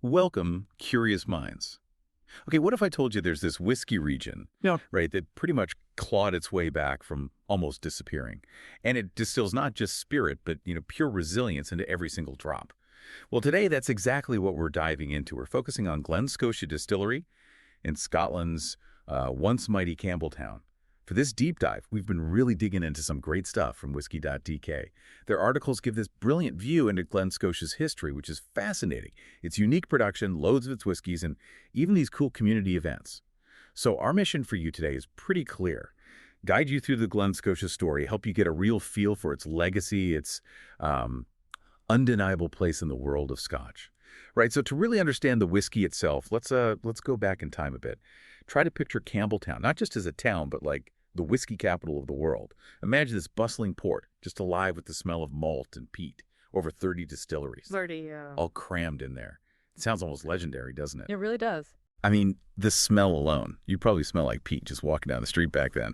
Welcome, curious minds. Okay, what if I told you there's this whiskey region, Yeah. right, that pretty much clawed its way back from almost disappearing. And it distills not just spirit, but, pure resilience into every single drop. Well, today, that's exactly what we're diving into. We're focusing on Glen Scotia Distillery in Scotland's once mighty Campbeltown. For this deep dive, we've been really digging into some great stuff from Whisky.dk. Their articles give this brilliant view into Glen Scotia's history, which is fascinating. Its unique production, loads of its whiskeys, and even these cool community events. So our mission for you today is pretty clear. Guide you through the Glen Scotia story, help you get a real feel for its legacy, its undeniable place in the world of Scotch. Right, so to really understand the whiskey itself, let's go back in time a bit. Try to picture Campbeltown, not just as a town, but like the whiskey capital of the world. Imagine this bustling port, just alive with the smell of malt and peat. Over 30 distilleries. 30, yeah. All crammed in there. It sounds almost legendary, doesn't it? It really does. I mean, the smell alone. You'd probably smell like peat just walking down the street back then.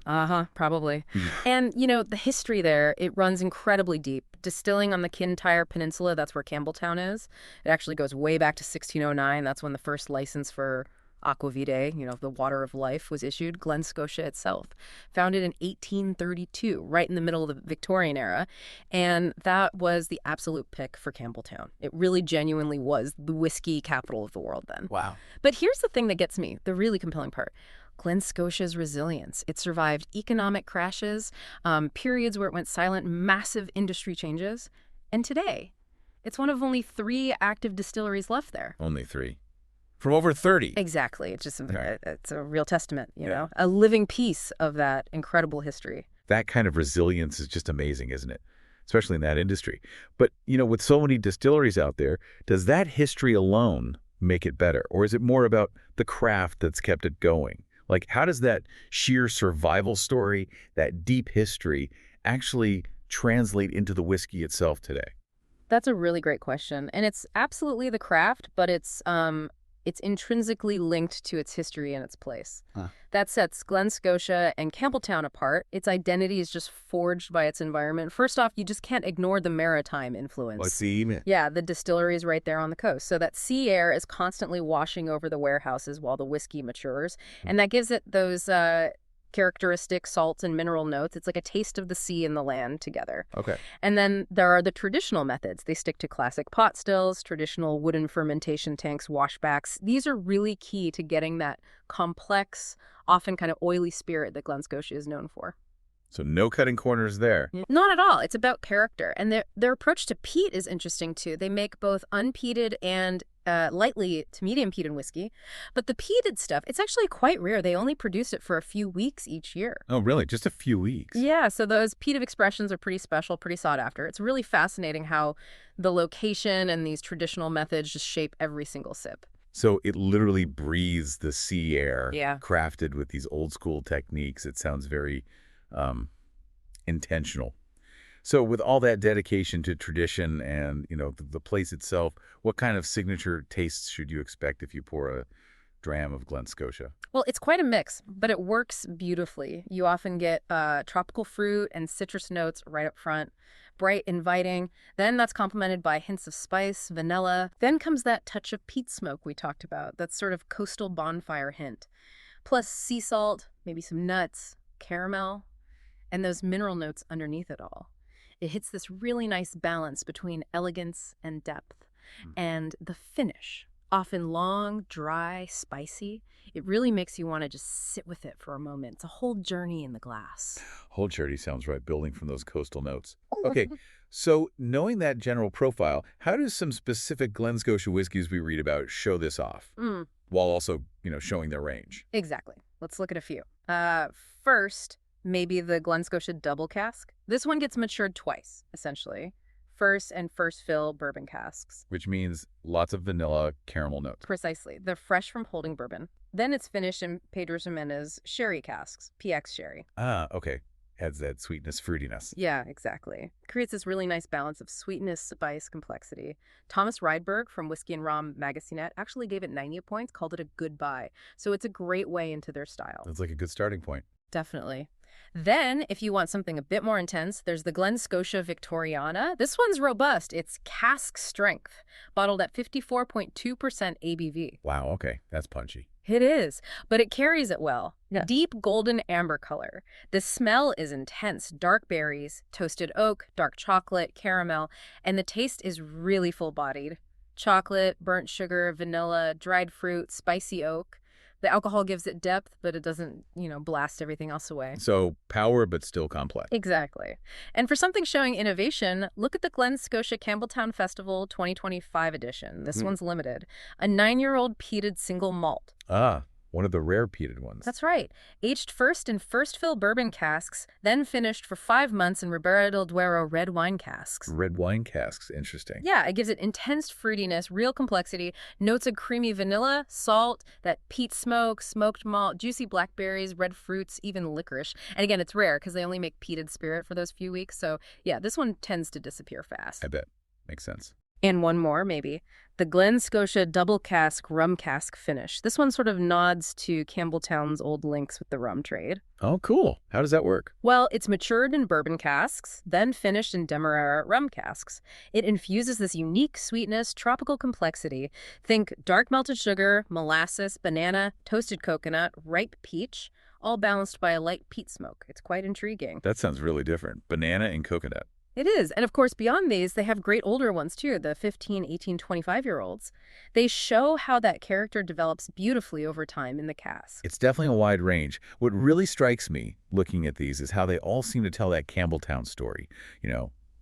Probably. And, the history there, it runs incredibly deep. Distilling on the Kintyre Peninsula, that's where Campbeltown is. It actually goes way back to 1609. That's when the first license for aquavitae, the water of life, was issued. Glen Scotia itself, founded in 1832, right in the middle of the Victorian era. And that was the absolute pick for Campbeltown. It really genuinely was the whiskey capital of the world then. Wow. But here's the thing that gets me, the really compelling part. Glen Scotia's resilience. It survived economic crashes, periods where it went silent, massive industry changes. And today, it's one of only 3 active distilleries left there. Only 3. From over 30. Exactly. It's just Okay. it's a real testament, a living piece of that incredible history. That kind of resilience is just amazing, isn't it? Especially in that industry. But, with so many distilleries out there, does that history alone make it better? Or is it more about the craft that's kept it going? Like, how does that sheer survival story, that deep history, actually translate into the whiskey itself today? That's a really great question. And it's absolutely the craft, but it's intrinsically linked to its history and its place. That sets Glen Scotia and Campbeltown apart. Its identity is just forged by its environment. First off, you just can't ignore the maritime influence. Let's see. Yeah, the distillery is right there on the coast. So that sea air is constantly washing over the warehouses while the whiskey matures. And that gives it those characteristic salt and mineral notes. It's like a taste of the sea and the land together. Okay. And then there are the traditional methods. They stick to classic pot stills, traditional wooden fermentation tanks, washbacks. These are really key to getting that complex, often kind of oily spirit that Glen Scotia is known for. So no cutting corners there. Not at all. It's about character. And their approach to peat is interesting, too. They make both unpeated and lightly to medium peated whiskey. But the peated stuff, it's actually quite rare. They only produce it for a few weeks each year. Oh, really? Just a few weeks? Yeah, so those peated expressions are pretty special, pretty sought after. It's really fascinating how the location and these traditional methods just shape every single sip. So it literally breathes the sea air, Yeah. crafted with these old school techniques. It sounds very intentional. So with all that dedication to tradition and, the place itself, what kind of signature tastes should you expect if you pour a dram of Glen Scotia? Well, it's quite a mix, but it works beautifully. You often get tropical fruit and citrus notes right up front, bright, inviting. Then that's complemented by hints of spice, vanilla. Then comes that touch of peat smoke we talked about, that sort of coastal bonfire hint. Plus sea salt, maybe some nuts, caramel, and those mineral notes underneath it all. It hits this really nice balance between elegance and depth. And the finish, often long, dry, spicy, it really makes you want to just sit with it for a moment. It's a whole journey in the glass. Whole journey sounds right, building from those coastal notes. Okay, so knowing that general profile, how do some specific Glen Scotia whiskeys we read about show this off? While also, showing their range? Exactly. Let's look at a few. First, maybe the Glen Scotia double cask. This one gets matured twice, essentially. First and first fill bourbon casks. Which means lots of vanilla caramel notes. Precisely. They're fresh from holding bourbon. Then it's finished in Pedro Ximénez sherry casks, PX sherry. Ah, okay. Adds that sweetness, fruitiness. Yeah, exactly. Creates this really nice balance of sweetness, spice, complexity. Thomas Rydberg from Whiskey and Rum Magazinet actually gave it 90 points, called it a good buy. So it's a great way into their style. That's like a good starting point. Definitely. Then, if you want something a bit more intense, there's the Glen Scotia Victoriana. This one's robust. It's cask strength, bottled at 54.2% ABV. Wow, okay. That's punchy. It is, but it carries it well. Yeah. Deep golden amber color. The smell is intense. Dark berries, toasted oak, dark chocolate, caramel, and the taste is really full-bodied. Chocolate, burnt sugar, vanilla, dried fruit, spicy oak. The alcohol gives it depth, but it doesn't, blast everything else away. So power, but still complex. Exactly. And for something showing innovation, look at the Glen Scotia Campbeltown Festival 2025 edition. This one's limited. A 9-year-old peated single malt. Ah, one of the rare peated ones. That's right. Aged first in first-fill bourbon casks, then finished for 5 months in Ribera del Duero red wine casks. Red wine casks. Interesting. Yeah, it gives it intense fruitiness, real complexity, notes of creamy vanilla, salt, that peat smoke, smoked malt, juicy blackberries, red fruits, even licorice. And again, it's rare because they only make peated spirit for those few weeks. So yeah, this one tends to disappear fast. I bet. Makes sense. And one more, maybe. The Glen Scotia double cask rum cask finish. This one sort of nods to Campbelltown's old links with the rum trade. Oh, cool. How does that work? Well, it's matured in bourbon casks, then finished in Demerara rum casks. It infuses this unique sweetness, tropical complexity. Think dark melted sugar, molasses, banana, toasted coconut, ripe peach, all balanced by a light peat smoke. It's quite intriguing. That sounds really different. Banana and coconut. It is. And of course, beyond these, they have great older ones too, the 15, 18, 25-year-olds. They show how that character develops beautifully over time in the cask. It's definitely a wide range. What really strikes me looking at these is how they all seem to tell that Campbeltown story.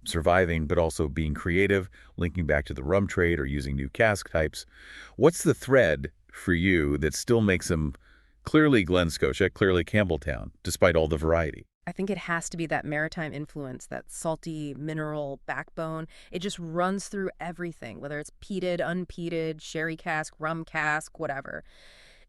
Surviving, but also being creative, linking back to the rum trade or using new cask types. What's the thread for you that still makes them clearly Glen Scotia, clearly Campbeltown, despite all the variety? I think it has to be that maritime influence, that salty mineral backbone. It just runs through everything, whether it's peated, unpeated, sherry cask, rum cask, whatever.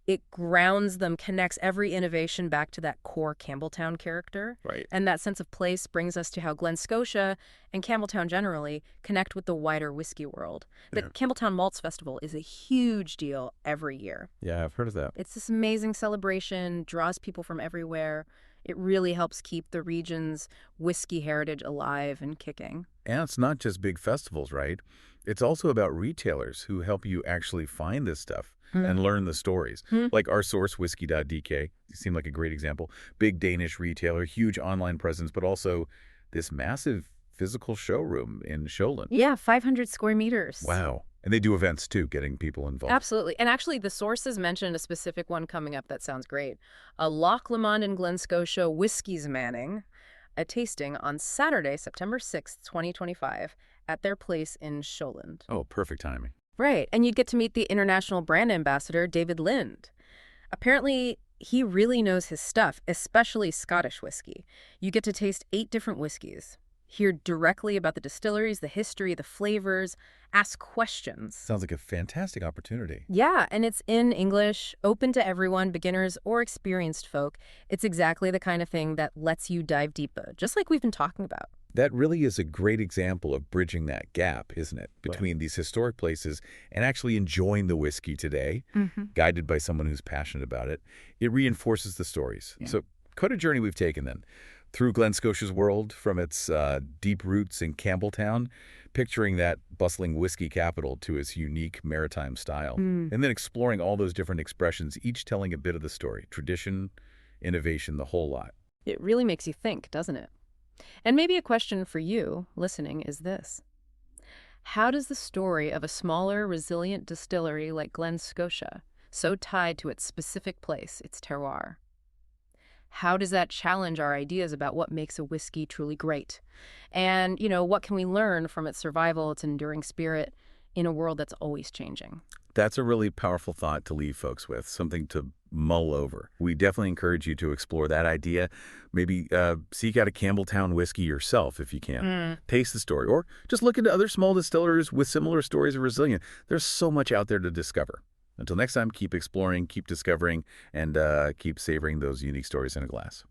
It grounds them, connects every innovation back to that core Campbeltown character. Right. And that sense of place brings us to how Glen Scotia and Campbeltown generally connect with the wider whiskey world. The Campbeltown Malts Festival is a huge deal every year. Yeah, I've heard of that. It's this amazing celebration, draws people from everywhere. It really helps keep the region's whiskey heritage alive and kicking. And it's not just big festivals, right? It's also about retailers who help you actually find this stuff and learn the stories. Like our source, Whisky.dk, seemed like a great example. Big Danish retailer, huge online presence, but also this massive physical showroom in Sjolund. Yeah, 500 square meters. Wow. And they do events too, getting people involved. Absolutely. And actually, the sources mentioned a specific one coming up that sounds great. A Loch Lomond in Glen Scotia Whiskies Manning, a tasting on Saturday, September 6th, 2025, at their place in Sjolund. Oh, perfect timing. Right. And you'd get to meet the international brand ambassador, David Lind. Apparently, he really knows his stuff, especially Scottish whiskey. You get to taste 8 different whiskeys. Hear directly about the distilleries, the history, the flavors, ask questions. Sounds like a fantastic opportunity. Yeah, and it's in English, open to everyone, beginners or experienced folk. It's exactly the kind of thing that lets you dive deeper, just like we've been talking about. That really is a great example of bridging that gap, isn't it? Between these historic places and actually enjoying the whiskey today, guided by someone who's passionate about it. It reinforces the stories. Yeah. So quite a journey we've taken then. Through Glen Scotia's world, from its deep roots in Campbeltown, picturing that bustling whiskey capital to its unique maritime style, and then exploring all those different expressions, each telling a bit of the story, tradition, innovation, the whole lot. It really makes you think, doesn't it? And maybe a question for you listening is this. How does the story of a smaller, resilient distillery like Glen Scotia, so tied to its specific place, its terroir, how does that challenge our ideas about what makes a whiskey truly great? And, what can we learn from its survival, its enduring spirit in a world that's always changing? That's a really powerful thought to leave folks with, something to mull over. We definitely encourage you to explore that idea. Maybe seek out a Campbeltown whiskey yourself if you can. Taste the story. Or just look into other small distillers with similar stories of resilience. There's so much out there to discover. Until next time, keep exploring, keep discovering, and keep savoring those unique stories in a glass.